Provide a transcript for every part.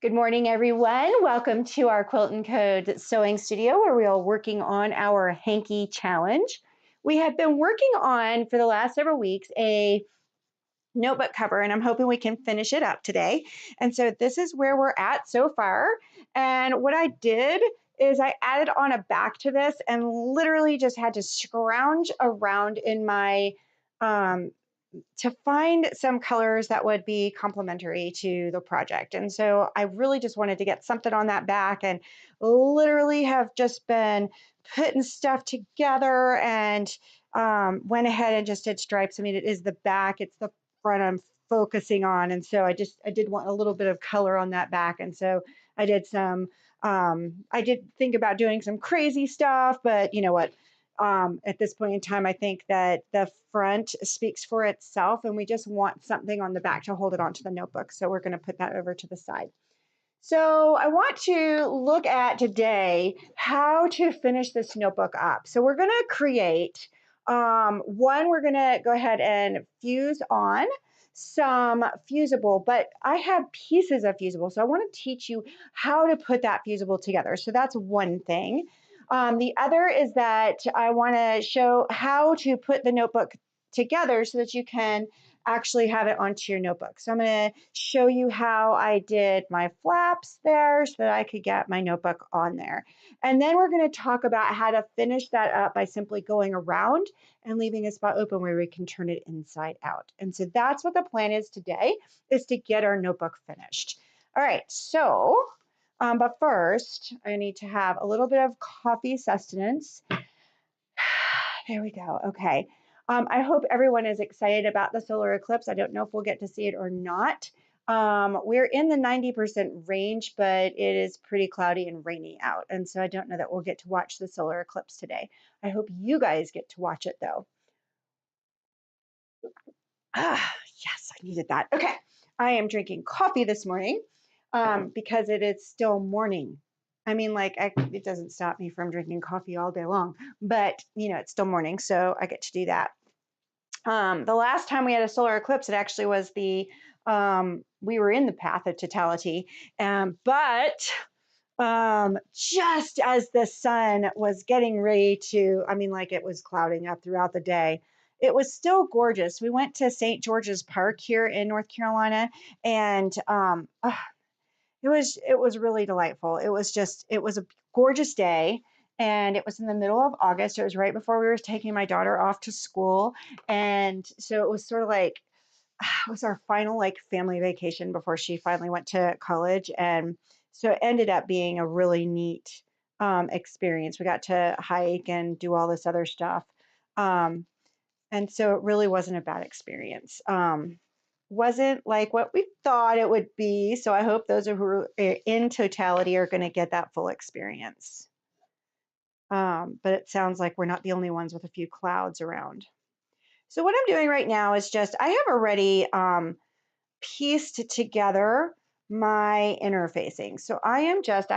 Good morning, everyone. Welcome to our QuiltNCode sewing studio where we are working on our hanky challenge. We have been working on, for the last several weeks, a notebook cover, and I'm hoping we can finish it up today. And so this is where we're at so far. And what I did is I added on a back to this and literally just had to scrounge around in my to find some colors that would be complementary to the project. And so I really just wanted to get something on that back and literally have just been putting stuff together and went ahead and just did stripes. I mean, it is the back, it's the front I'm focusing on. And so I did want a little bit of color on that back. And so I did I did think about doing some crazy stuff, but you know what? At this point in time, I think that the front speaks for itself and we just want something on the back to hold it onto the notebook. So we're going to put that over to the side. So I want to look at today how to finish this notebook up. So we're going to create we're going to go ahead and fuse on some fusible, but I have pieces of fusible. So I want to teach you how to put that fusible together. So that's one thing. The other is that I want to show how to put the notebook together so that you can actually have it onto your notebook. So I'm going to show you how I did my flaps there so that I could get my notebook on there. And then we're going to talk about how to finish that up by simply going around and leaving a spot open where we can turn it inside out. And so that's what the plan is today, is to get our notebook finished. All right, so but first, I need to have a little bit of coffee sustenance. There we go. Okay. I hope everyone is excited about the solar eclipse. I don't know if we'll get to see it or not. We're in the 90% range, but it is pretty cloudy and rainy out. And so I don't know that we'll get to watch the solar eclipse today. I hope you guys get to watch it though. Yes, I needed that. Okay. I am drinking coffee this morning because it is still morning. I mean, it doesn't stop me from drinking coffee all day long, but you know, it's still morning, so I get to do that. The last time we had a solar eclipse, it actually was we were in the path of totality, but just as the sun was getting ready to, it was clouding up throughout the day. It was still gorgeous. We went to St. George's Park here in North Carolina, and it was really delightful. It was a gorgeous day, and it was in the middle of August. It was right before we were taking my daughter off to school, and so it was sort of like it was our final family vacation before she finally went to college, and so it ended up being a really neat experience. We got to hike and do all this other stuff, and so it really wasn't a bad experience. Wasn't like what we thought it would be. So I hope those who are in totality are going to get that full experience. But it sounds like we're not the only ones with a few clouds around. So what I'm doing right now is I have already pieced together my interfacing. So I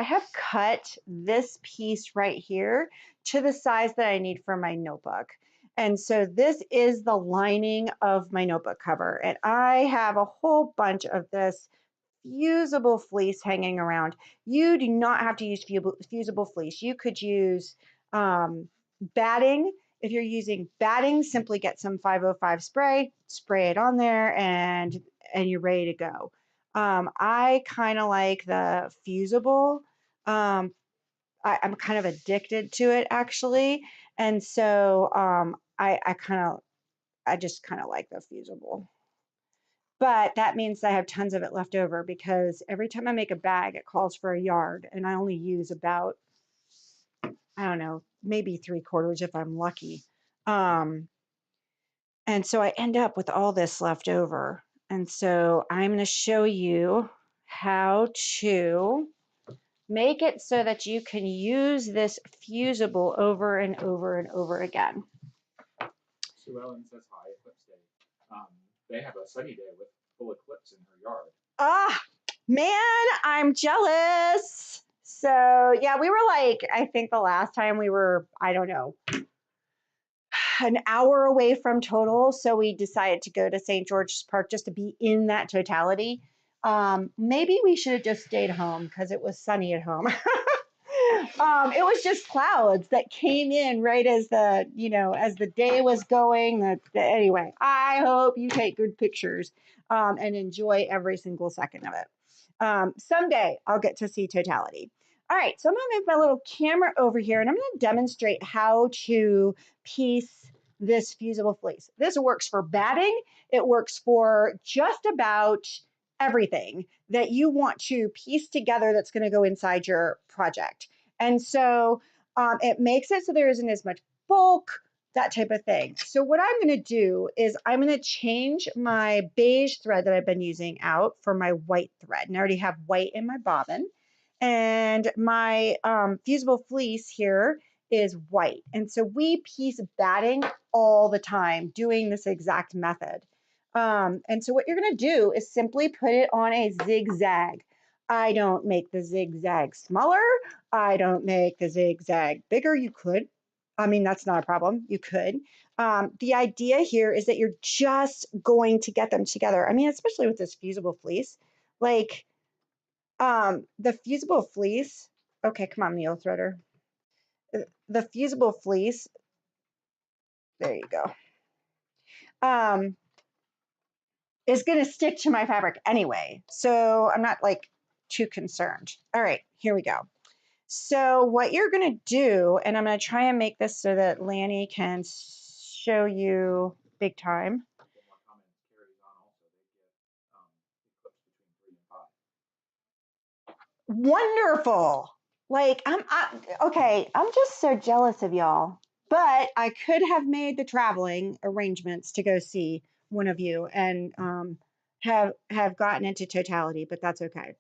have cut this piece right here to the size that I need for my notebook. And so this is the lining of my notebook cover. And I have a whole bunch of this fusible fleece hanging around. You do not have to use fusible fleece. You could use batting. If you're using batting, simply get some 505 spray it on there, and you're ready to go. I kind of like the fusible. I'm kind of addicted to it actually. And so I just kind of like the fusible. But that means I have tons of it left over because every time I make a bag, it calls for a yard, and I only use about, I don't know, maybe 3/4 if I'm lucky. And so I end up with all this left over. And so I'm going to show you how to make it so that you can use this fusible over and over and over again. Sue Ellen says hi, Eclipse Day. They have a sunny day with full eclipse in her yard. Ah, man, I'm jealous. So yeah, we were I think the last time we were, I don't know, an hour away from total. So we decided to go to St. George's Park just to be in that totality. Maybe we should have just stayed home because it was sunny at home. It was just clouds that came in right as the day was going. Anyway, I hope you take good pictures and enjoy every single second of it. Someday I'll get to see totality. All right, so I'm going to move my little camera over here and I'm going to demonstrate how to piece this fusible fleece. This works for batting. It works for just about everything that you want to piece together that's going to go inside your project. And so it makes it so there isn't as much bulk, that type of thing. So what I'm going to do is I'm going to change my beige thread that I've been using out for my white thread. And I already have white in my bobbin. And my fusible fleece here is white. And so we piece batting all the time doing this exact method. And so what you're going to do is simply put it on a zigzag. I don't make the zigzag smaller. I don't make the zigzag bigger. You could. I mean, that's not a problem. You could. The idea here is that you're just going to get them together. I mean, especially with this fusible fleece, like the fusible fleece. Okay, come on, needle threader. The fusible fleece. There you go. Is going to stick to my fabric anyway. So I'm not like too concerned. All right, here we go. So what you're going to do, and I'm going to try and make this so that Lanny can show you big time. Wonderful. Like okay, I'm just so jealous of y'all. But I could have made the traveling arrangements to go see one of you and have gotten into totality, but that's okay.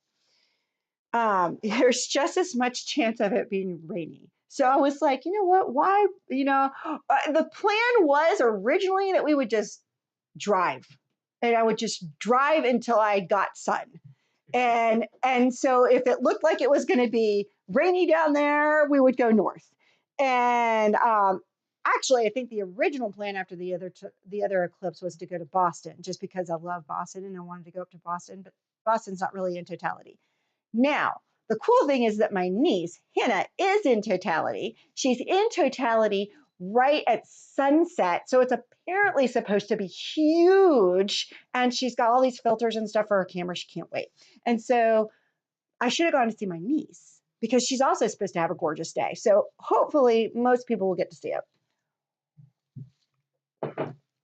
There's just as much chance of it being rainy. So I was like, you know what? Why? The plan was originally that we would just drive, and I would just drive until I got sun. And so if it looked like it was going to be rainy down there, we would go north. And actually, I think the original plan after the other eclipse was to go to Boston, just because I love Boston and I wanted to go up to Boston. But Boston's not really in totality. Now, the cool thing is that my niece, Hannah, is in totality. She's in totality right at sunset. So it's apparently supposed to be huge. And she's got all these filters and stuff for her camera. She can't wait. And so I should have gone to see my niece because she's also supposed to have a gorgeous day. So hopefully most people will get to see it.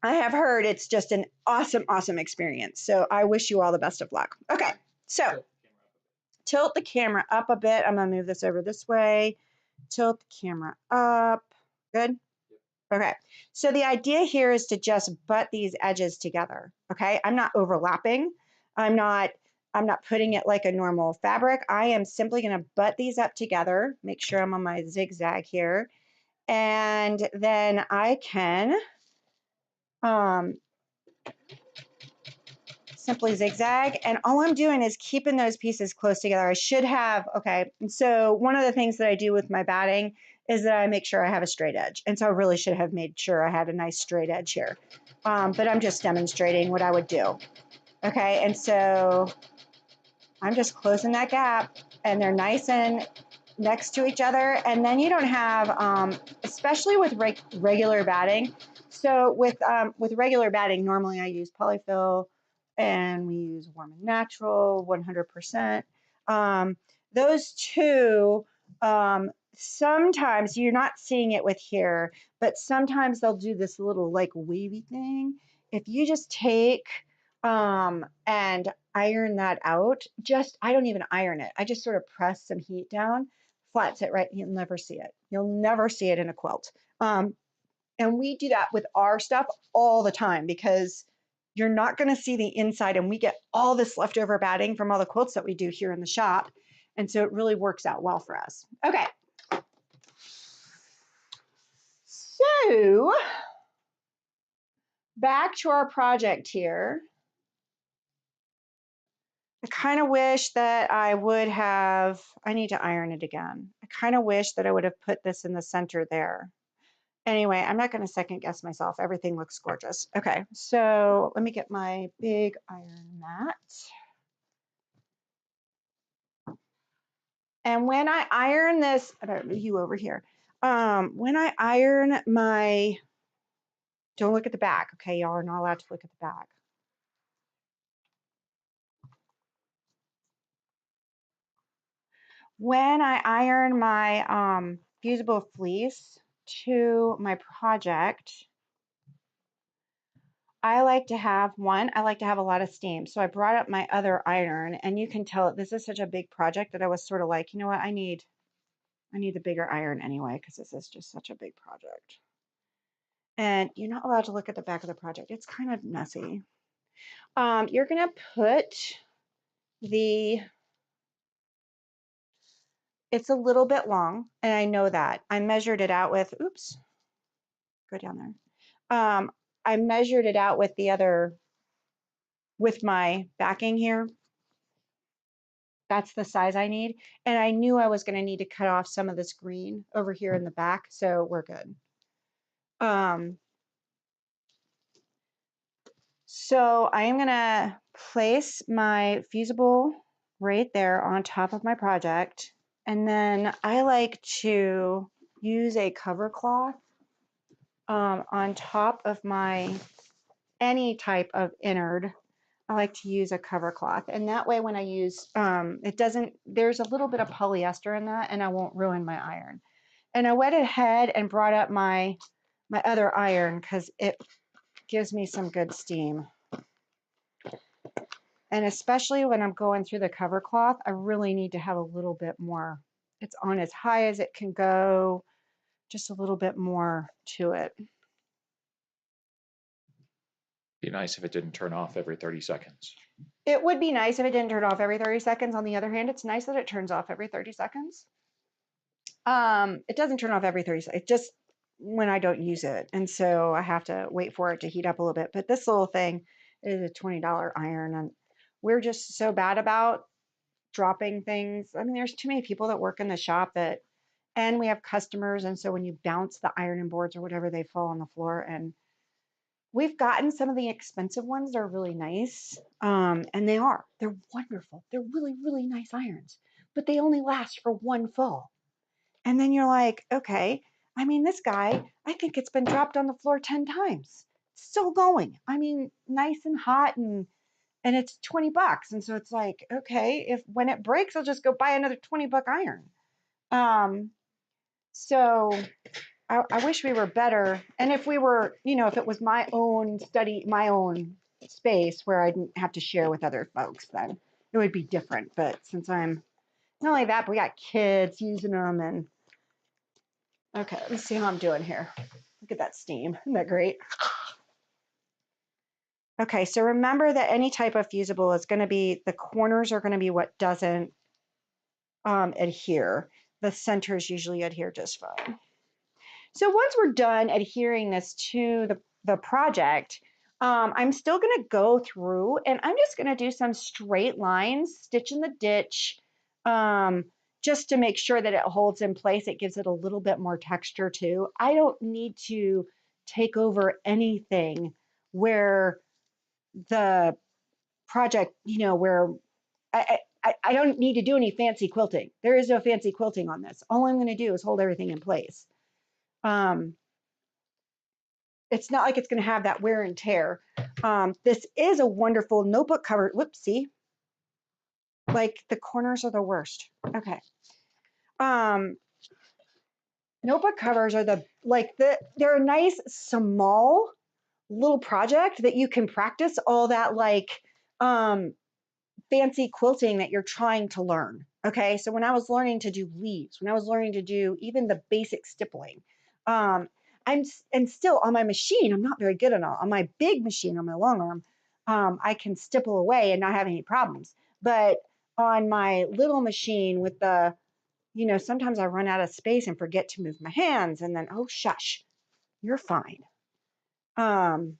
I have heard it's just an awesome, awesome experience. So I wish you all the best of luck. Okay, so tilt the camera up a bit. I'm going to move this over this way. Tilt the camera up. Good? Okay. So the idea here is to just butt these edges together. Okay. I'm not overlapping. I'm not putting it like a normal fabric. I am simply going to butt these up together. Make sure I'm on my zigzag here. And then I can simply zigzag, and all I'm doing is keeping those pieces close together. I should have, okay, and so one of the things that I do with my batting is that I make sure I have a straight edge, and so I really should have made sure I had a nice straight edge here, but I'm just demonstrating what I would do. Okay, and so I'm just closing that gap, and they're nice and next to each other, and then you don't have, especially with regular batting. So with regular batting, normally I use polyfill, and we use Warm and Natural 100%. Those two, sometimes you're not seeing it with here, but sometimes they'll do this little like wavy thing. If you just take and iron that out, I don't even iron it. I just sort of press some heat down, flats it right. You'll never see it. You'll never see it in a quilt. And we do that with our stuff all the time because you're not going to see the inside, and we get all this leftover batting from all the quilts that we do here in the shop. And so it really works out well for us. Okay. So back to our project here. I kind of wish that I need to iron it again. I kind of wish that I would have put this in the center there. Anyway, I'm not going to second guess myself. Everything looks gorgeous. Okay, so let me get my big iron mat. And when I iron this, I don't know you over here. When I iron my, don't look at the back, okay? Y'all are not allowed to look at the back. When I iron my fusible fleece to my project, I like to have I like to have a lot of steam. So I brought up my other iron, and you can tell this is such a big project that I was sort of like, you know what, I need the bigger iron anyway, because this is just such a big project. And you're not allowed to look at the back of the project. It's kind of messy. You're gonna put it's a little bit long, and I know that. I measured it out with, oops, go down there. I measured it out with with my backing here. That's the size I need. And I knew I was going to need to cut off some of this green over here in the back, so we're good. So I am going to place my fusible right there on top of my project. And then I like to use a cover cloth on top of any type of innard. I like to use a cover cloth, and that way when I use, there's a little bit of polyester in that, and I won't ruin my iron. And I went ahead and brought up my other iron because it gives me some good steam. And especially when I'm going through the cover cloth, I really need to have a little bit more. It's on as high as it can go, just a little bit more to it. Be nice if it didn't turn off every 30 seconds. It would be nice if it didn't turn off every 30 seconds. On the other hand, it's nice that it turns off every 30 seconds. It doesn't turn off every 30 seconds. It just when I don't use it. And so I have to wait for it to heat up a little bit. But this little thing is a $20 iron. And we're just so bad about dropping things. I mean, there's too many people that work in the shop and we have customers. And so when you bounce the ironing boards or whatever, they fall on the floor. And we've gotten some of the expensive ones that are really nice. And they're wonderful. They're really, really nice irons, but they only last for one fall. And then you're like, okay, I mean, this guy, I think it's been dropped on the floor 10 times. It's still going. I mean, nice and hot and it's $20. And so it's like, okay, if when it breaks, I'll just go buy another $20 iron. So I wish we were better. And if we were, if it was my own my own space where I didn't have to share with other folks, then it would be different. But since I'm not only that, but we got kids using them and okay, let's see how I'm doing here. Look at that steam. Isn't that great? Okay, so remember that any type of fusible is going to be, the corners are going to be what doesn't adhere. The centers usually adhere just fine. So once we're done adhering this to the project, I'm still going to go through and I'm just going to do some straight lines, stitch in the ditch, just to make sure that it holds in place. It gives it a little bit more texture too. I don't need to take over anything where the project, where I don't need to do any fancy quilting. There is no fancy quilting on this. All I'm going to do is hold everything in place. It's not like it's going to have that wear and tear. This is a wonderful notebook cover. Whoopsie. Like the corners are the worst. Okay. Notebook covers are they're a nice small little project that you can practice all that fancy quilting that you're trying to learn. Okay. So when I was learning to do leaves, when I was learning to do even the basic stippling, and still on my machine, I'm not very good on my big machine, on my long arm, I can stipple away and not have any problems. But on my little machine with sometimes I run out of space and forget to move my hands and then, oh, shush, you're fine. Turn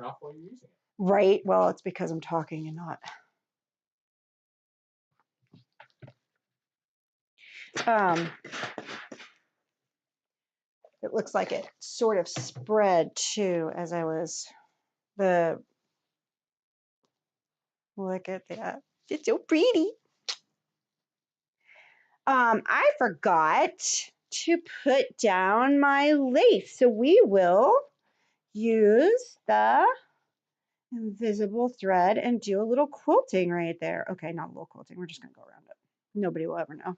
off while you're using it. Right. Well, it's because I'm talking and not. It looks like it sort of spread too as I was look at that. It's so pretty. I forgot to put down my lace. So we will use the invisible thread and do a little quilting right there. Okay, not a little quilting. We're just going to go around it. Nobody will ever know.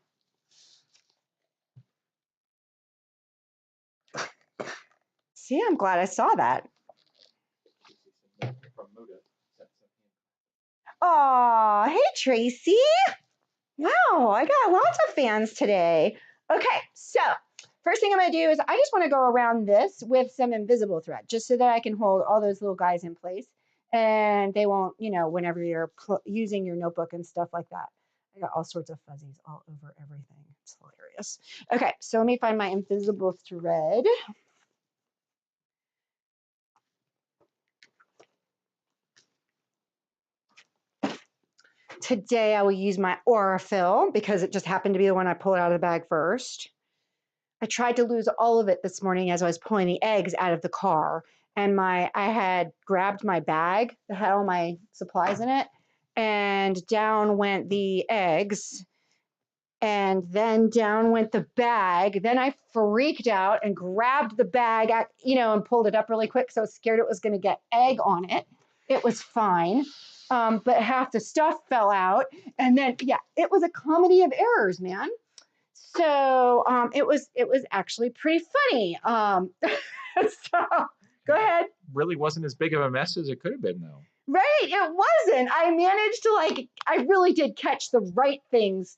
See, I'm glad I saw that. Oh, hey, Tracy. Wow, I got lots of fans today. Okay, so first thing I'm going to do is I just want to go around this with some invisible thread just so that I can hold all those little guys in place and they won't, you know, whenever you're using your notebook and stuff like that. I got all sorts of fuzzies all over everything. It's hilarious. Okay, so let me find my invisible thread. Today I will use my Aurifil because it just happened to be the one I pulled out of the bag first. I tried to lose all of it this morning as I was pulling the eggs out of the car, and I had grabbed my bag that had all my supplies in it, and down went the eggs, and then down went the bag. Then I freaked out and grabbed the bag, and pulled it up really quick, so I was scared it was going to get egg on it. It was fine, but half the stuff fell out, and then it was a comedy of errors, man. So it was actually pretty funny. So go ahead. Really wasn't as big of a mess as it could have been, though. Right, it wasn't. I managed to I really did catch the right things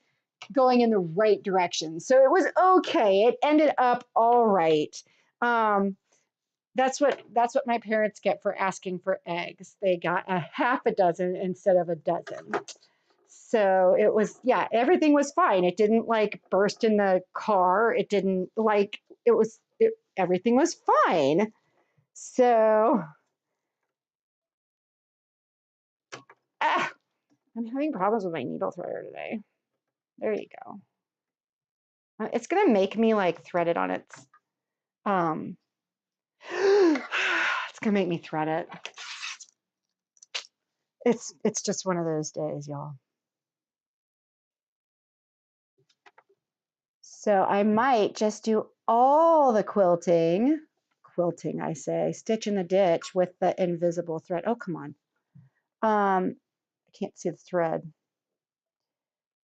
going in the right direction. So it was okay. It ended up all right. That's what my parents get for asking for eggs. They got a half a dozen instead of a dozen. So it was, everything was fine. It didn't burst in the car. It didn't everything was fine. So I'm having problems with my needle threader today. There you go. It's going to make me thread it on its, it's going to make me thread it. It's just one of those days, y'all. So I might just do all the quilting, I say, stitch in the ditch with the invisible thread. Oh, come on. I can't see the thread.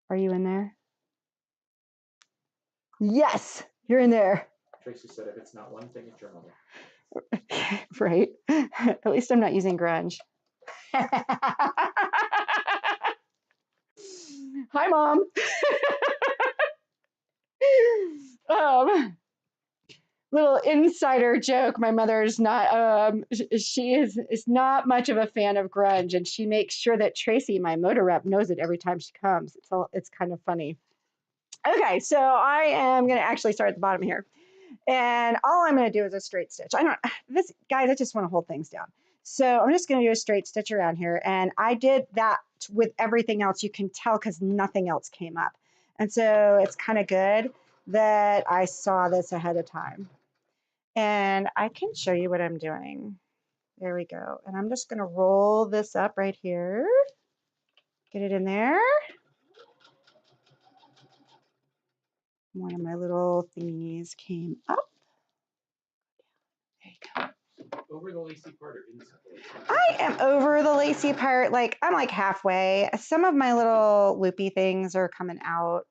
Are you in there? Yes, you're in there. Tracy said if it's not one thing, it's your mother. Right. At least I'm not using grunge. Hi, Mom. Little insider joke. My mother is not. She is not much of a fan of grunge, and she makes sure that Tracy, my motor rep, knows it every time she comes. It's kind of funny. Okay, so I am going to actually start at the bottom here, and all I'm going to do is a straight stitch. Guys, I just want to hold things down. So I'm just going to do a straight stitch around here, and I did that with everything else. You can tell because nothing else came up, and so it's kind of good that I saw this ahead of time. And I can show you what I'm doing. There we go. And I'm just going to roll this up right here. Get it in there. One of my little thingies came up. There you go. Over the lacy part or inside the lacy part? I am over the lacy part. I'm halfway. Some of my little loopy things are coming out.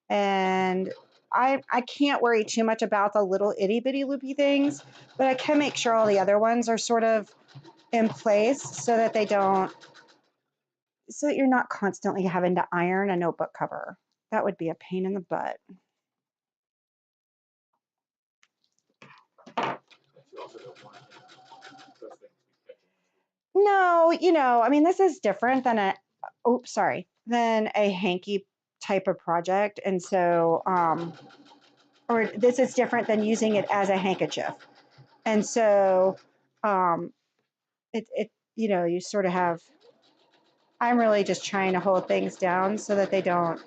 And I can't worry too much about the little itty bitty loopy things, but I can make sure all the other ones are sort of in place so that so that you're not constantly having to iron a notebook cover. That would be a pain in the butt. No, this is different than than a hanky type of project. And so, or this is different than using it as a handkerchief. And so, you sort of have, I'm really just trying to hold things down so that they don't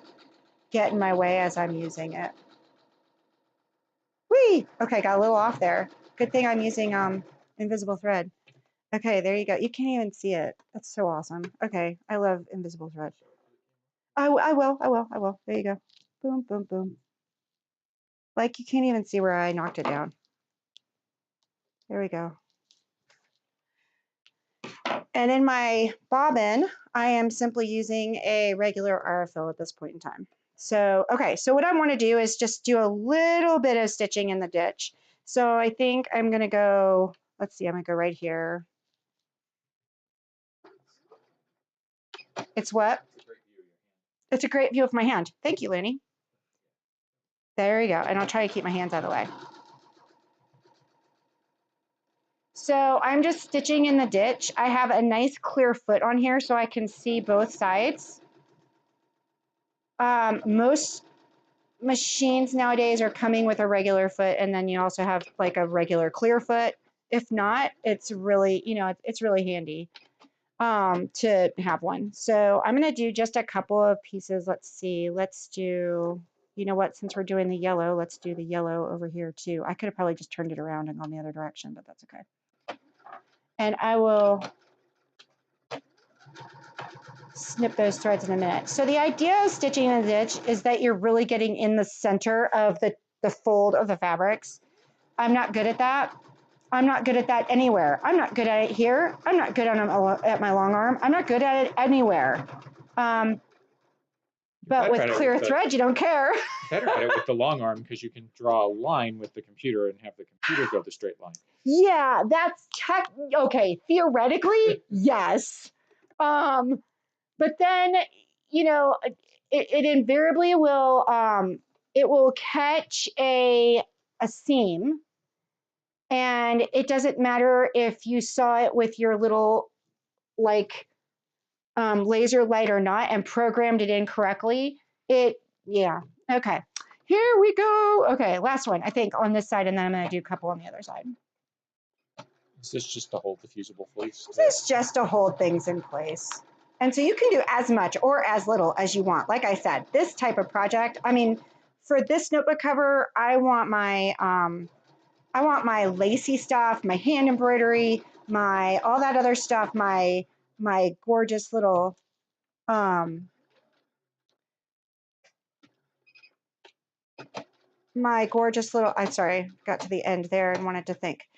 get in my way as I'm using it. Whee! Okay, got a little off there. Good thing I'm using invisible thread. Okay, there you go. You can't even see it. That's so awesome. Okay, I love invisible thread. I will. There you go. Boom, boom, boom. Like you can't even see where I knocked it down. There we go. And in my bobbin, I am simply using a regular RFL at this point in time. So, okay, so what I want to do is just do a little bit of stitching in the ditch. So I think I'm going to go, let's see, I'm going to go right here. It's what? It's a great view of my hand. Thank you, Looney. There you go. And I'll try to keep my hands out of the way. So I'm just stitching in the ditch. I have a nice clear foot on here so I can see both sides. Most machines nowadays are coming with a regular foot, and then you also have like a regular clear foot. If not, it's really, you know, it's really handy to have one. So I'm going to do just a couple of pieces. Let's see. Let's do, you know what, since we're doing the yellow, let's do the yellow over here too. I could have probably just turned it around and gone the other direction, but that's okay. And I will snip those threads in a minute. So the idea of stitching in the ditch is that you're really getting in the center of the fold of the fabrics. I'm not good at that. I'm not good at that anywhere. I'm not good at it here. I'm not good at my long arm. I'm not good at it anywhere. But with clear thread, you don't care. Better at it with the long arm because you can draw a line with the computer and have the computer go the straight line. Yeah, that's okay. Theoretically, yes. But then, you know, it invariably will, it will catch a seam, and it doesn't matter if you saw it with your little like laser light or not and programmed it in correctly. Yeah, okay. Here we go. Okay, last one, I think, on this side, and then I'm gonna do a couple on the other side. Is this just to hold the fusible fleece? This is just to hold things in place. And so you can do as much or as little as you want. Like I said, this type of project, I mean, for this notebook cover, I want my lacy stuff, my hand embroidery, my all that other stuff, my gorgeous little I'm sorry, got to the end there and wanted to think.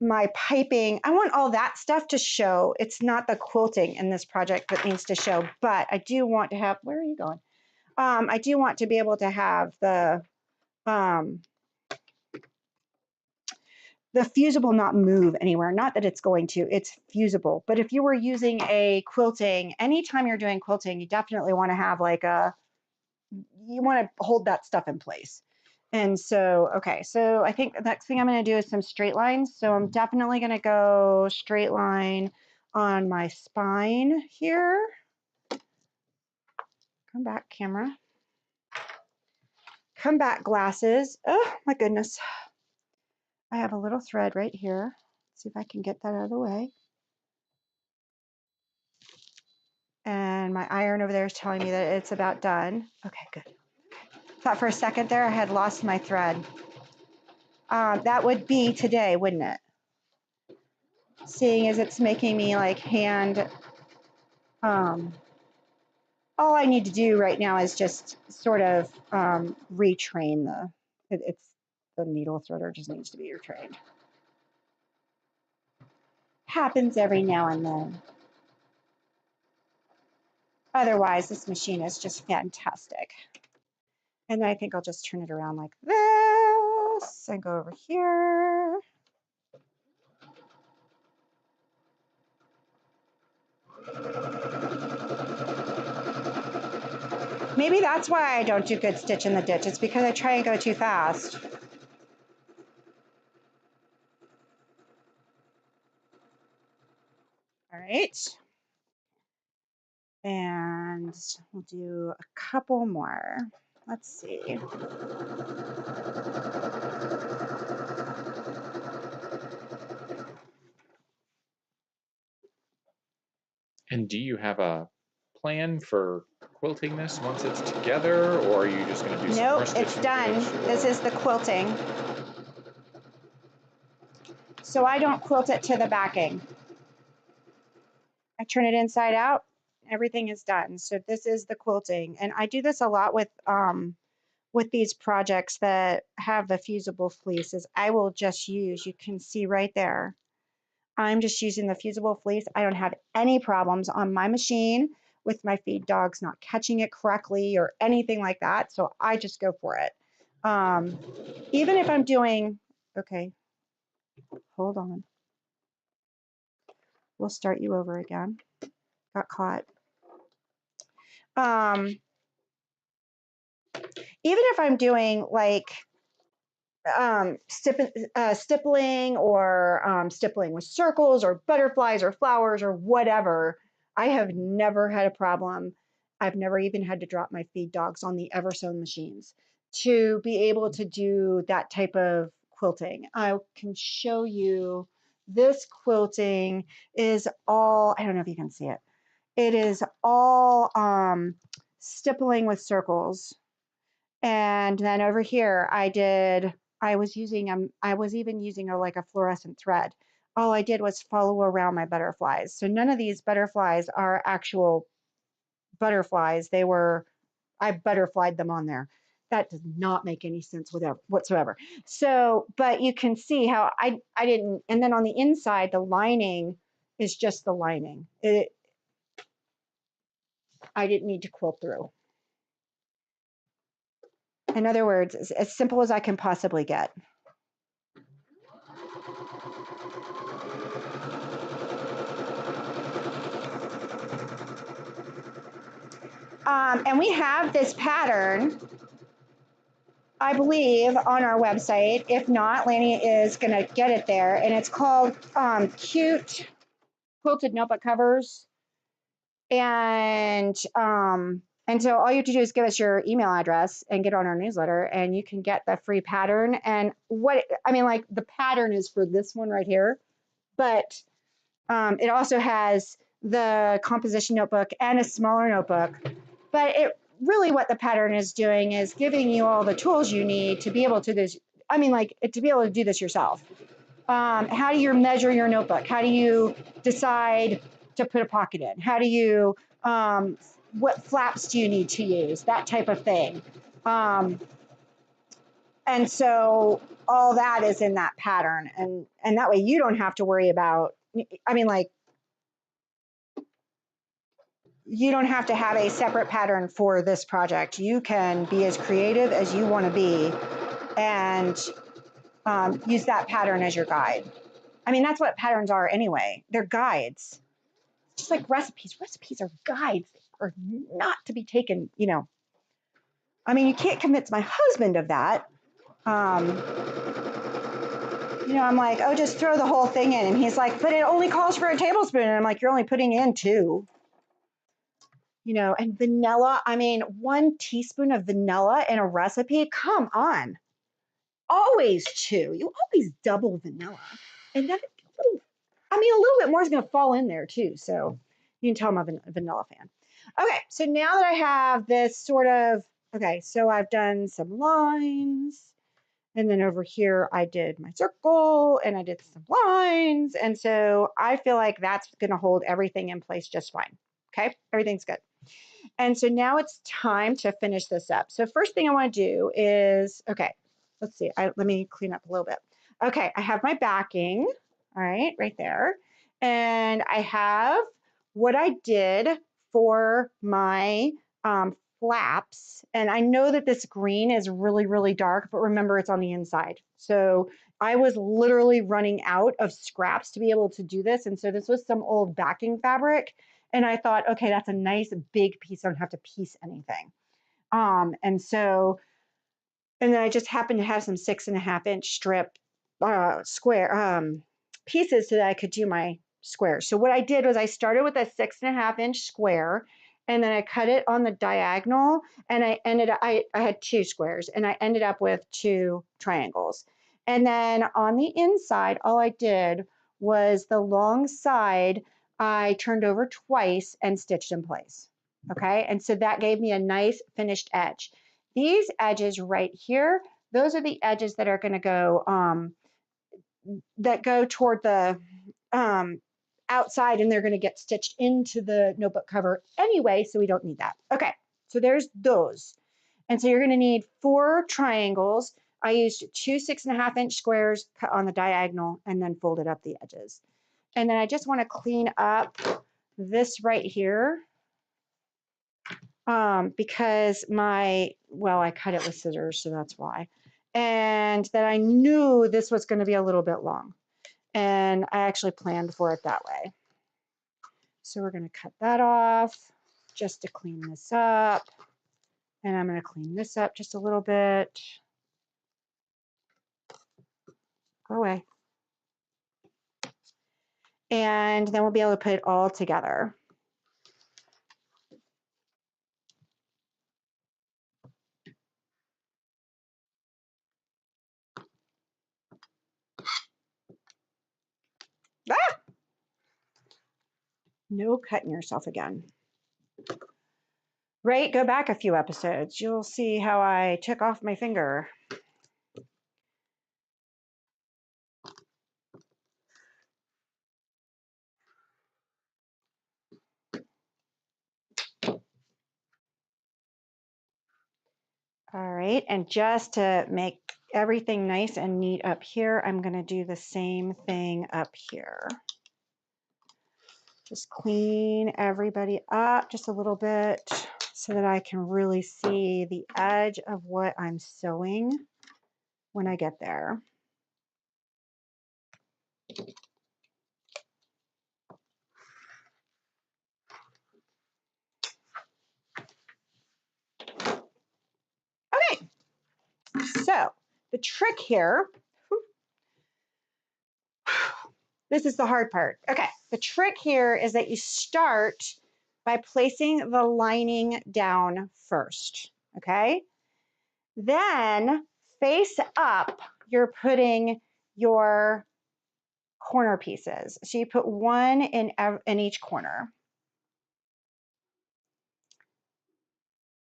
My piping, I want all that stuff to show. It's not the quilting in this project that needs to show, but I do want to have, where are you going? I do want to be able to have the fusible not move anywhere. Not that it's going to, it's fusible. But if you were using a quilting, anytime you're doing quilting, you definitely want to have like you want to hold that stuff in place. And so, okay, so I think the next thing I'm going to do is some straight lines. So I'm definitely going to go straight line on my spine here. Come back, camera. Come back, glasses. Oh, my goodness. I have a little thread right here. Let's see if I can get that out of the way. And my iron over there is telling me that it's about done. Okay, good. Thought for a second there I had lost my thread. That would be today, wouldn't it? Seeing as it's making me like hand, all I need to do right now is just sort of retrain the needle threader just needs to be retrained. Happens every now and then. Otherwise, this machine is just fantastic. And I think I'll just turn it around like this and go over here. Maybe that's why I don't do good stitch in the ditch. It's because I try and go too fast. All right. And we'll do a couple more. Let's see. And do you have a plan for quilting this once it's together, or are you just going to do some more stitching? Nope, it's done. This is the quilting. So I don't quilt it to the backing. I turn it inside out everything is done. So this is the quilting, and I do this a lot with these projects that have the fusible fleeces. I will just use, you can see right there, I'm just using the fusible fleece. I don't have any problems on my machine with my feed dogs not catching it correctly or anything like that. So I just go for it. Even if I'm doing, okay, hold on. We'll start you over again. Got caught. Even if I'm doing like stippling or stippling with circles or butterflies or flowers or whatever, I have never had a problem. I've never even had to drop my feed dogs on the Eversewn machines to be able to do that type of quilting. I can show you this quilting is all, I don't know if you can see it. It is all stippling with circles. And then over here, I was even using like a fluorescent thread. All I did was follow around my butterflies. So none of these butterflies are actual butterflies. I butterflied them on there. That does not make any sense whatsoever. So, but you can see how I didn't, and then on the inside, the lining is just the lining. I didn't need to quilt through. In other words, as simple as I can possibly get. And we have this pattern, I believe, on our website. If not, Lanny is going to get it there. And it's called Cute Quilted Notebook Covers. And so all you have to do is give us your email address and get on our newsletter, and you can get the free pattern. And like the pattern is for this one right here, but it also has the composition notebook and a smaller notebook. But what the pattern is doing is giving you all the tools you need to be able to to be able to do this yourself. How do you measure your notebook? How do you decide to put a pocket in? How do you, what flaps do you need to use? That type of thing. And so all that is in that pattern. And that way you don't have to worry about, you don't have to have a separate pattern for this project. You can be as creative as you want to be and use that pattern as your guide. That's what patterns are anyway. They're guides. Just like recipes. Recipes are guides. They are not to be taken, you can't convince my husband of that. I'm like, oh, just throw the whole thing in. And he's like, but it only calls for a tablespoon. And I'm like, you're only putting in 2. And vanilla, 1 teaspoon of vanilla in a recipe, come on. Always 2. You always double vanilla. And then a little bit more is going to fall in there too. So you can tell I'm a vanilla fan. Okay, so now that I have this so I've done some lines. And then over here, I did my circle and I did some lines. And so I feel like that's going to hold everything in place just fine. Okay, everything's good. And so now it's time to finish this up. So first thing I want to do is, let's see. Let me clean up a little bit. Okay, I have my backing, all right, right there. And I have what I did for my flaps. And I know that this green is really, really dark, but remember it's on the inside. So I was literally running out of scraps to be able to do this. And so this was some old backing fabric. And I thought, okay, that's a nice big piece. I don't have to piece anything. And then I just happened to have some 6.5-inch strip square pieces so that I could do my squares. So what I did was I started with a 6.5-inch square, and then I cut it on the diagonal, and I had 2 squares, and I ended up with 2 triangles. And then on the inside, all I did was the long side, I turned over twice and stitched in place. Okay, and so that gave me a nice finished edge. These edges right here, those are the edges that are going to go, that go toward the outside and they're going to get stitched into the notebook cover anyway, so we don't need that. Okay, so there's those. And so you're going to need 4 triangles. I used 2 6.5-inch squares cut on the diagonal and then folded up the edges. And then I just want to clean up this right here because I cut it with scissors, so that's why. And that I knew this was going to be a little bit long. And I actually planned for it that way. So we're going to cut that off just to clean this up. And I'm going to clean this up just a little bit. Go away. And then we'll be able to put it all together. Ah! No cutting yourself again. Right, go back a few episodes. You'll see how I took off my finger. All right, and just to make everything nice and neat up here, I'm going to do the same thing up here. Just clean everybody up just a little bit so that I can really see the edge of what I'm sewing when I get there. Okay, so the trick here, this is the hard part. Okay, the trick here is that you start by placing the lining down first, okay? Then face up, you're putting your corner pieces. So you put one in each corner.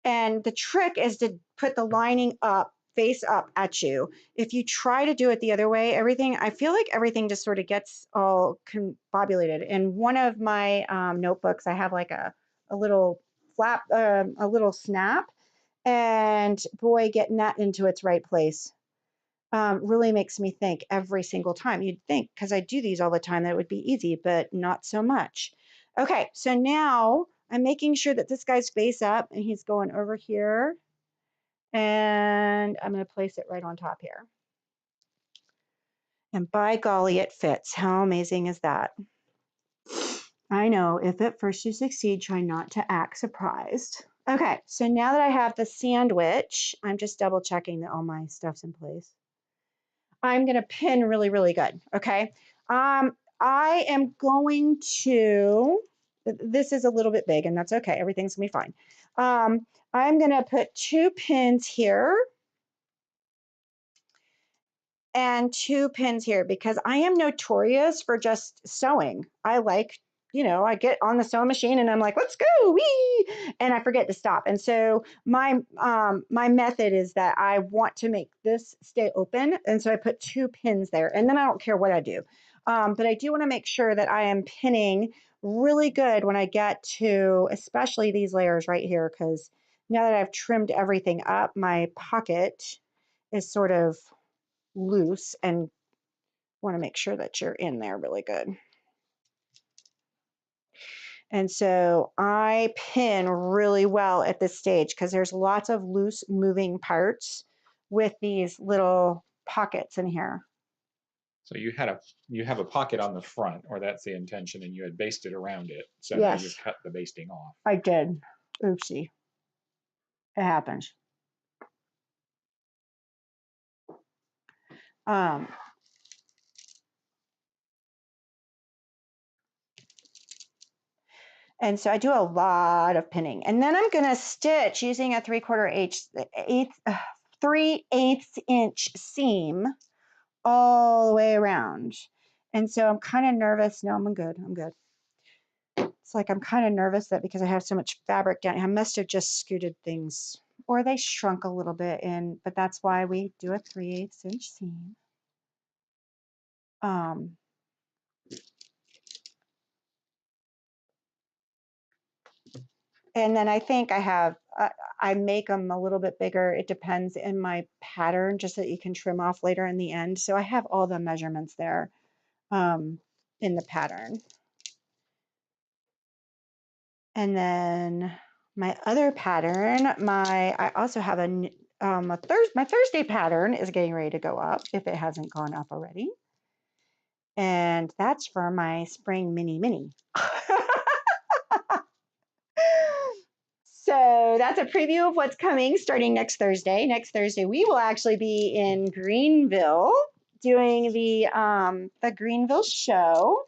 And the trick is to put the lining up, face up at you. If you try to do it the other way, I feel like everything just sort of gets all combobulated. In one of my notebooks, I have like a little flap, a little snap, and boy, getting that into its right place really makes me think every single time. You'd think, because I do these all the time, that it would be easy, but not so much. Okay, so now I'm making sure that this guy's face up and he's going over here. And I'm going to place it right on top here. And by golly, it fits. How amazing is that? I know, if at first you succeed, try not to act surprised. Okay, so now that I have the sandwich, I'm just double checking that all my stuff's in place. I'm going to pin really, really good. Okay. I am going to, this is a little bit big and that's okay. Everything's going to be fine. I'm going to put 2 pins here and 2 pins here because I am notorious for just sewing. I like, I get on the sewing machine and I'm like, let's go, wee, and I forget to stop. And so my method is that I want to make this stay open. And so I put 2 pins there and then I don't care what I do. But I do want to make sure that I am pinning really good when I get to, especially these layers right here, because now that I've trimmed everything up, my pocket is sort of loose and want to make sure that you're in there really good. And so I pin really well at this stage because there's lots of loose moving parts with these little pockets in here. So you have a pocket on the front, or that's the intention, and you had basted around it. So yes. Now you cut the basting off. I did. Oopsie. It happens. And so I do a lot of pinning. And then I'm going to stitch using a 3/8 inch seam all the way around. And so I'm kind of nervous. No, I'm good. I'm good. It's like I'm kind of nervous that because I have so much fabric down, I must have just scooted things or they shrunk a little bit in, but that's why we do a 3/8 inch seam. And then I think I have, I make them a little bit bigger. It depends in my pattern, just so that you can trim off later in the end. So I have all the measurements there in the pattern. And then my other pattern, I also have my Thursday pattern is getting ready to go up if it hasn't gone up already. And that's for my spring mini. So that's a preview of what's coming starting next Thursday. Next Thursday, we will actually be in Greenville doing the Greenville show,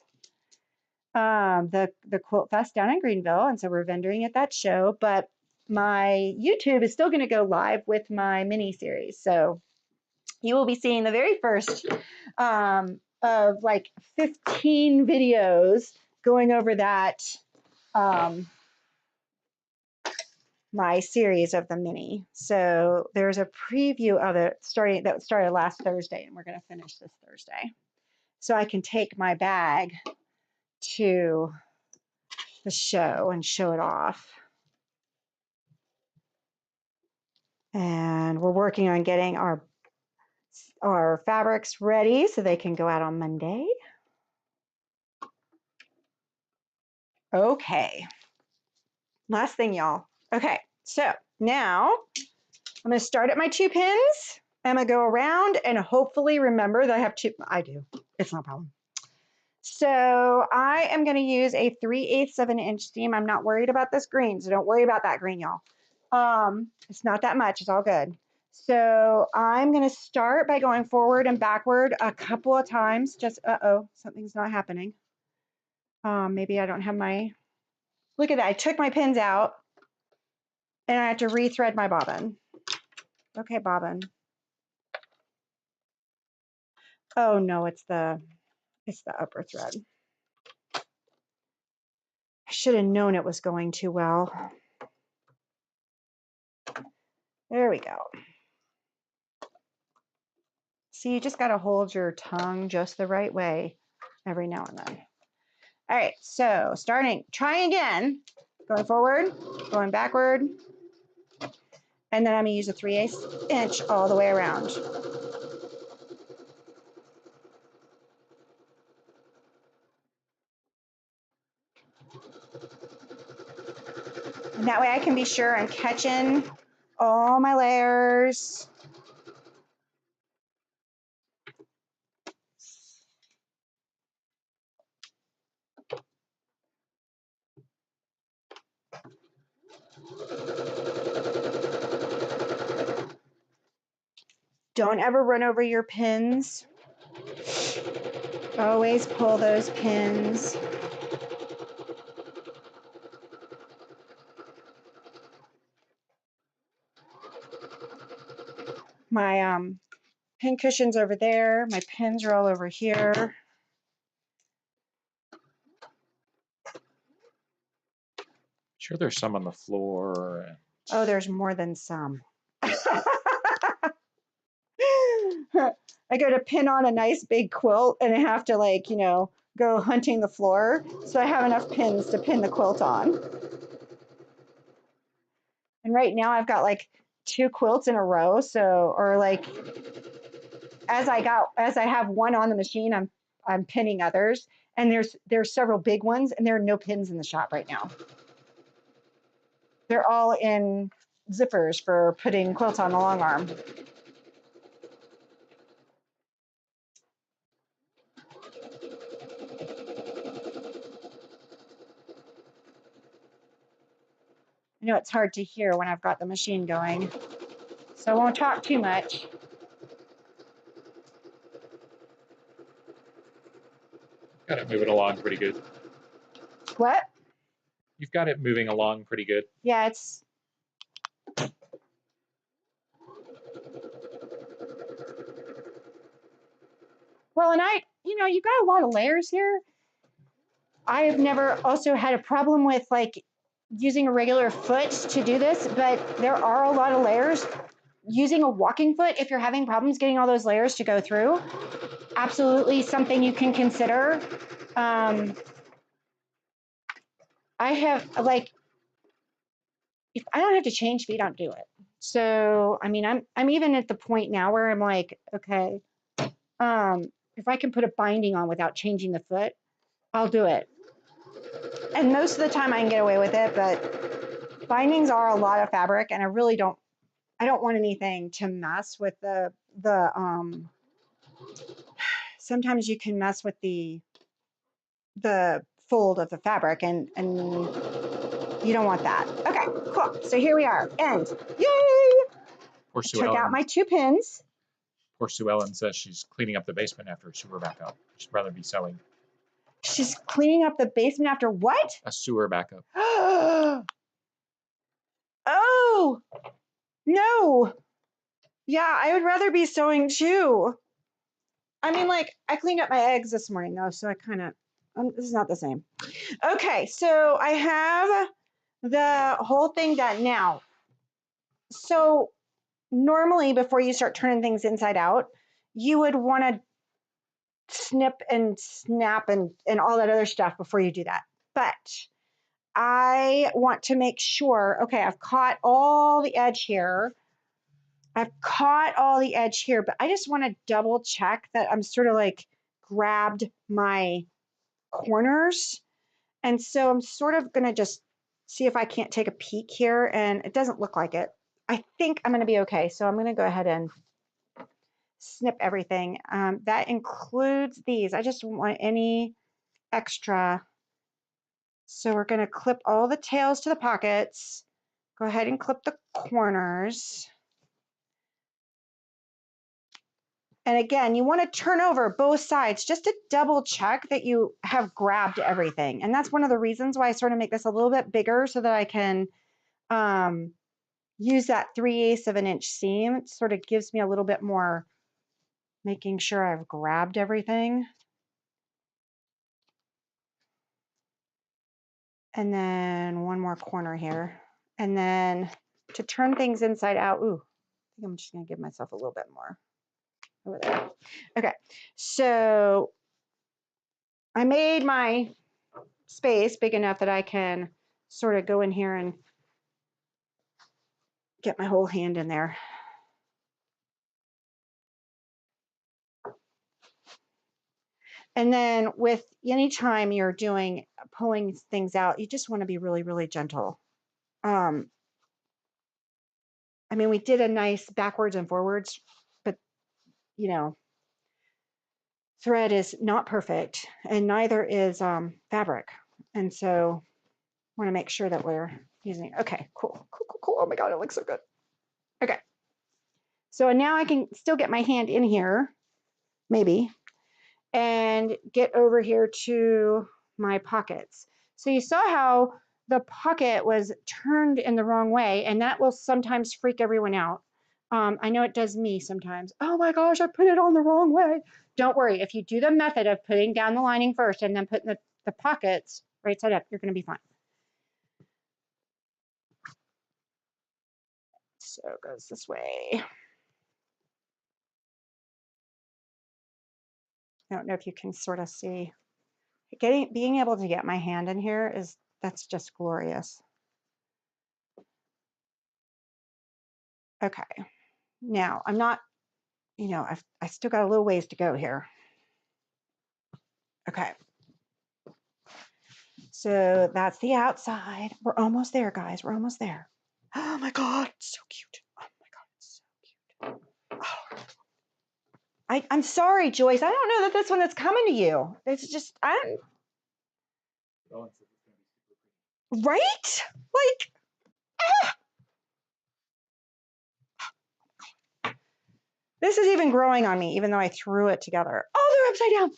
the Quilt Fest down in Greenville. And so we're vendoring at that show, but my YouTube is still going to go live with my mini series. So you will be seeing the very first of like 15 videos going over that, my series of the mini. So there's a preview of it that started last Thursday, and we're going to finish this Thursday. So I can take my bag to the show and show it off. And we're working on getting our fabrics ready so they can go out on Monday. Okay. Last thing, y'all. Okay, so now I'm going to start at my 2 pins. I'm going to go around and hopefully remember that I have 2. I do. It's no problem. So I am going to use a 3/8 of an inch seam. I'm not worried about this green, so don't worry about that green, y'all. It's not that much. It's all good. So I'm going to start by going forward and backward a couple of times. Just, something's not happening. Maybe I don't have my, look at that. I took my pins out and I have to rethread my bobbin. Okay, bobbin. Oh no, it's the upper thread. I should have known it was going too well. There we go. See, you just got to hold your tongue just the right way every now and then. All right, so trying again, going forward, going backward, and then I'm gonna use a 3/8 inch all the way around. And that way I can be sure I'm catching all my layers. Don't ever run over your pins. Always pull those pins. My pin cushion's over there. My pins are all over here. Sure, there's some on the floor. Oh, there's more than some. I go to pin on a nice big quilt and I have to, like, go hunting the floor. So I have enough pins to pin the quilt on. And right now I've got like 2 quilts in a row. So, or like, as I have one on the machine, I'm pinning others. And there's several big ones and there are no pins in the shop right now. They're all in zippers for putting quilts on the long arm. I know it's hard to hear when I've got the machine going, so I won't talk too much. Got it moving along pretty good. What? You've got it moving along pretty good. Yeah, it's... Well, and you've got a lot of layers here. I have never also had a problem with like using a regular foot to do this, but there are a lot of layers. Using a walking foot, if you're having problems getting all those layers to go through, absolutely something you can consider. I have, like, if I don't have to change feet, I'll do it. So, I mean, I'm even at the point now where I'm like, okay, if I can put a binding on without changing the foot, I'll do it. And most of the time I can get away with it, but bindings are a lot of fabric, and I don't want anything to mess with the sometimes you can mess with the fold of the fabric, and you don't want that. Okay, cool. So here we are. End. Yay! Poor Sue Took Ellen. out my 2 pins. Poor Sue Ellen says she's cleaning up the basement after a sewer backup. She'd rather be sewing. She's cleaning up the basement after what? A sewer backup. Oh, no. Yeah, I would rather be sewing too. I mean, like, I cleaned up my eggs this morning though, so I kind of, this is not the same. Okay, so I have the whole thing done now. So normally before you start turning things inside out, you would want to snip and snap and all that other stuff before you do that. But I want to make sure, okay, I've caught all the edge here. I've caught all the edge here, but I just want to double check that I'm sort of like grabbed my corners. And so I'm sort of going to just see if I can't take a peek here, and it doesn't look like it. I think I'm going to be okay. So I'm going to go ahead and snip everything. That includes these. I just don't want any extra. So we're going to clip all the tails to the pockets. Go ahead and clip the corners. And again, you want to turn over both sides just to double check that you have grabbed everything. And that's one of the reasons why I sort of make this a little bit bigger so that I can use that 3/8 of an inch seam. It sort of gives me a little bit more making sure I've grabbed everything. And then one more corner here. And then to turn things inside out, ooh, I think I'm just going to give myself a little bit more over there. Okay, so I made my space big enough that I can sort of go in here and get my whole hand in there. And then with any time you're doing pulling things out, you just want to be really, really gentle. I mean, we did a nice backwards and forwards, but you know, thread is not perfect, and neither is fabric. And so want to make sure that we're using, okay, cool. Oh my God, it looks so good. Okay. So now I can still get my hand in here, maybe, and get over here to my pockets. So you saw how the pocket was turned in the wrong way, and that will sometimes freak everyone out. I know it does me sometimes. Oh my gosh, I put it on the wrong way. Don't worry. If you do the method of putting down the lining first and then putting the pockets right side up, you're going to be fine. So it goes this way. I don't know if you can sort of see. Being able to get my hand in here that's just glorious. Okay, now I'm not, I still got a little ways to go here. Okay, so that's the outside. We're almost there, guys. We're almost there. Oh my God, it's so cute. Oh my God, it's so cute. Oh. I'm sorry, Joyce. I don't know that this one is coming to you. It's just, right? Like, this is even growing on me, even though I threw it together. Oh, they're upside down.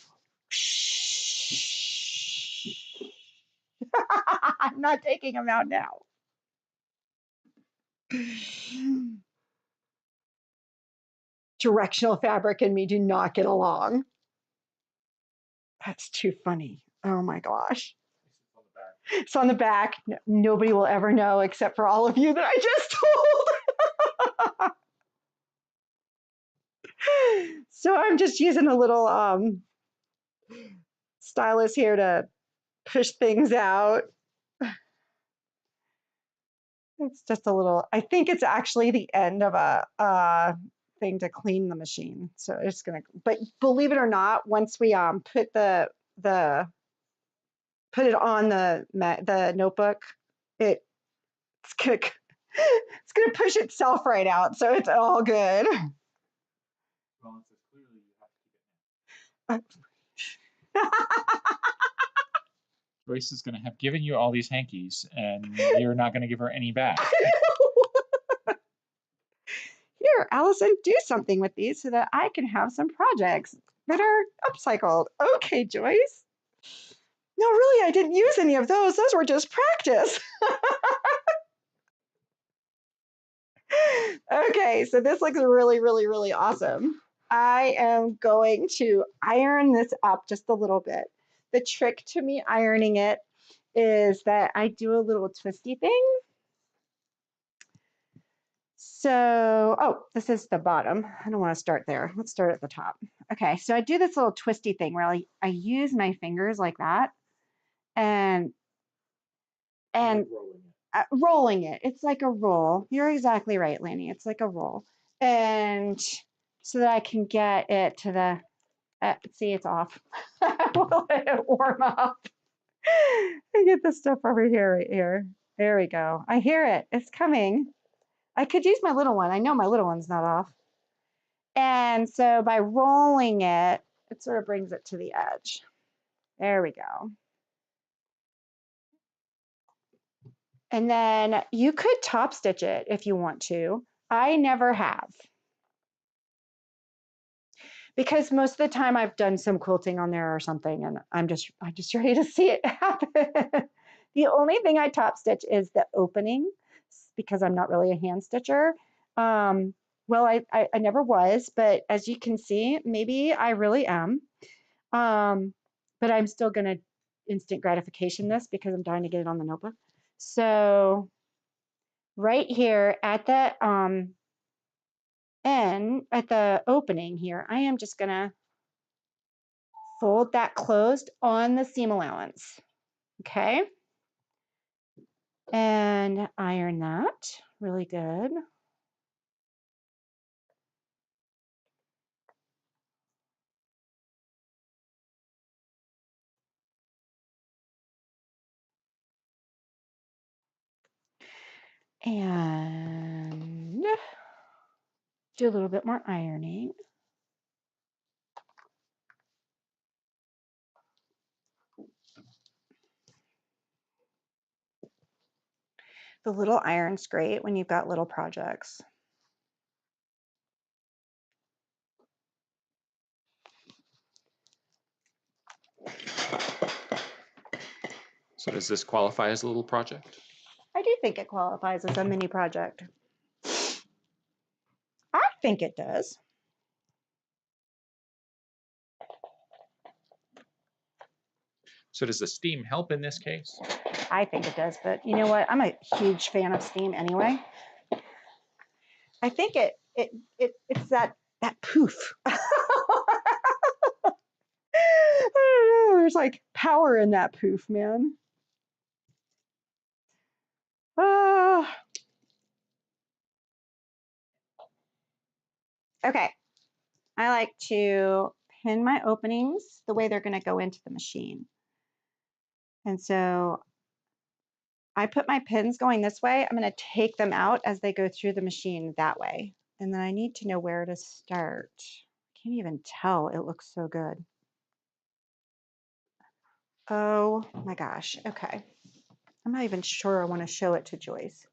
I'm not taking them out now. Directional fabric and me do not get along. That's too funny. Oh my gosh. It's on the back. Nobody will ever know except for all of you that I just told. So I'm just using a little stylus here to push things out. It's just a little, I think it's actually the end of a thing to clean the machine. So it's gonna, but believe it or not, once we put it on the notebook, it's gonna it's gonna push itself right out. So it's all good. Well, it says clearly you have to keep it. Joyce is going to have given you all these hankies, and you're not going to give her any back. Here, Allison, do something with these so that I can have some projects that are upcycled. Okay, Joyce. No, really, I didn't use any of those. Those were just practice. Okay, so this looks really, really, really awesome. I am going to iron this up just a little bit. The trick to me ironing it is that I do a little twisty thing. So, oh, this is the bottom. I don't want to start there. Let's start at the top. Okay, so I do this little twisty thing where I use my fingers like that and rolling it. It's like a roll. You're exactly right, Lanny. It's like a roll. And so that I can get it to the, see, it's off. We'll let it warm up. I get the stuff over here, right here. There we go. I hear it. It's coming. I could use my little one. I know my little one's not off. And so by rolling it, it sort of brings it to the edge. There we go. And then you could top stitch it if you want to. I never have. Because most of the time I've done some quilting on there or something and I'm just ready to see it happen. The only thing I top stitch is the opening because I'm not really a hand stitcher. Well, I never was, but as you can see, maybe I really am. But I'm still gonna instant gratification this because I'm dying to get it on the notebook. So right here at the end, at the opening here, I am just gonna fold that closed on the seam allowance, okay? And iron that really good. And do a little bit more ironing. The little iron's great when you've got little projects. So does this qualify as a little project? I do think it qualifies as a mini project. I think it does. So does the steam help in this case? I think it does, but you know what? I'm a huge fan of steam anyway. I think it's that poof. I don't know. There's like power in that poof, man. Okay. I like to pin my openings the way they're going to go into the machine. And so I put my pins going this way. I'm going to take them out as they go through the machine that way. And then I need to know where to start. I can't even tell. It looks so good. Oh my gosh. Okay. I'm not even sure I want to show it to Joyce.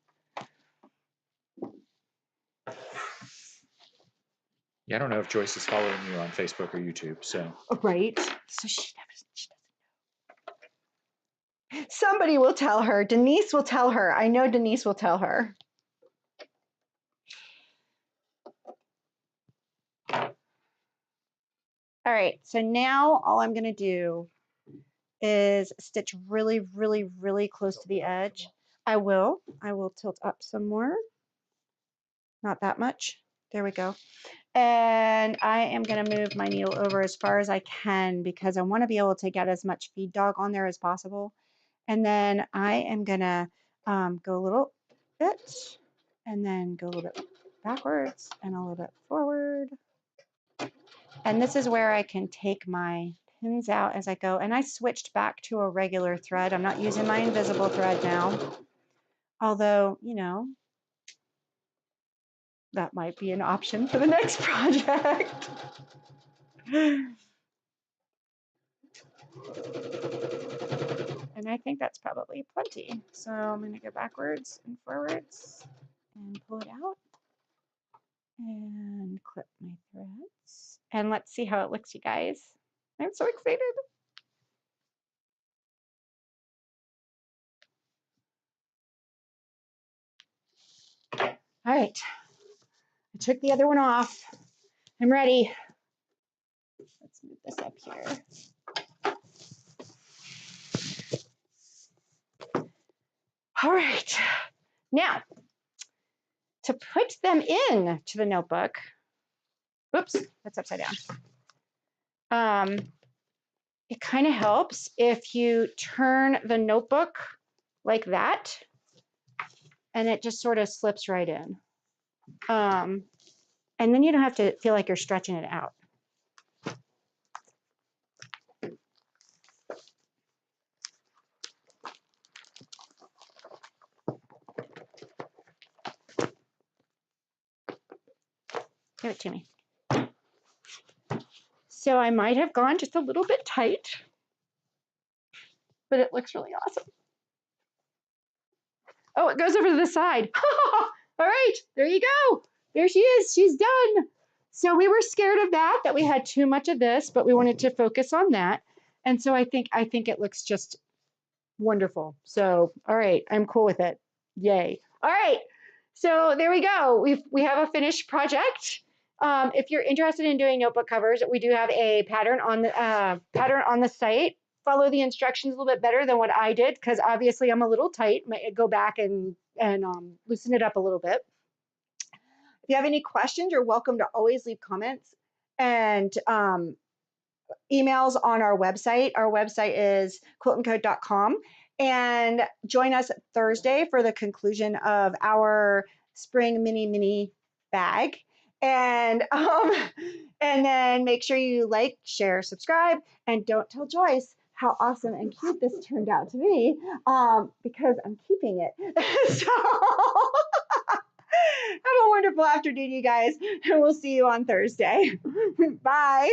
Yeah, I don't know if Joyce is following you on Facebook or YouTube, so. Right. So she doesn't know. Somebody will tell her. Denise will tell her. I know Denise will tell her. All right, so now all I'm gonna do is stitch really, really, really close to the edge. I will tilt up some more. Not that much. There we go. And I am gonna move my needle over as far as I can because I wanna be able to get as much feed dog on there as possible. And then I am gonna go a little bit, and then go a little bit backwards and a little bit forward. And this is where I can take my pins out as I go. And I switched back to a regular thread. I'm not using my invisible thread now. Although, you know, that might be an option for the next project. And I think that's probably plenty. So I'm going to go backwards and forwards and pull it out and clip my threads. And let's see how it looks, you guys. I'm so excited. All right, I took the other one off. I'm ready. Let's move this up here. All right, now to put them in to the notebook, oops, that's upside down. It kind of helps if you turn the notebook like that, and it just sort of slips right in. And then you don't have to feel like you're stretching it out. Give it to me. So I might have gone just a little bit tight, but it looks really awesome. Oh, it goes over to the side. All right, there you go. There she is. She's done. So we were scared of that we had too much of this, but we wanted to focus on that. And so I think it looks just wonderful. So, all right, I'm cool with it. Yay. All right. So there we go. We have a finished project. If you're interested in doing notebook covers, we do have a pattern on the site. Follow the instructions a little bit better than what I did, because obviously I'm a little tight. Go back and loosen it up a little bit. If you have any questions, you're welcome to always leave comments and emails on our website. Our website is QuiltNCode.com. And join us Thursday for the conclusion of our spring mini bag. And then make sure you like, share, subscribe, and don't tell Joyce how awesome and cute this turned out to be, because I'm keeping it. So have a wonderful afternoon, you guys, and we'll see you on Thursday. Bye.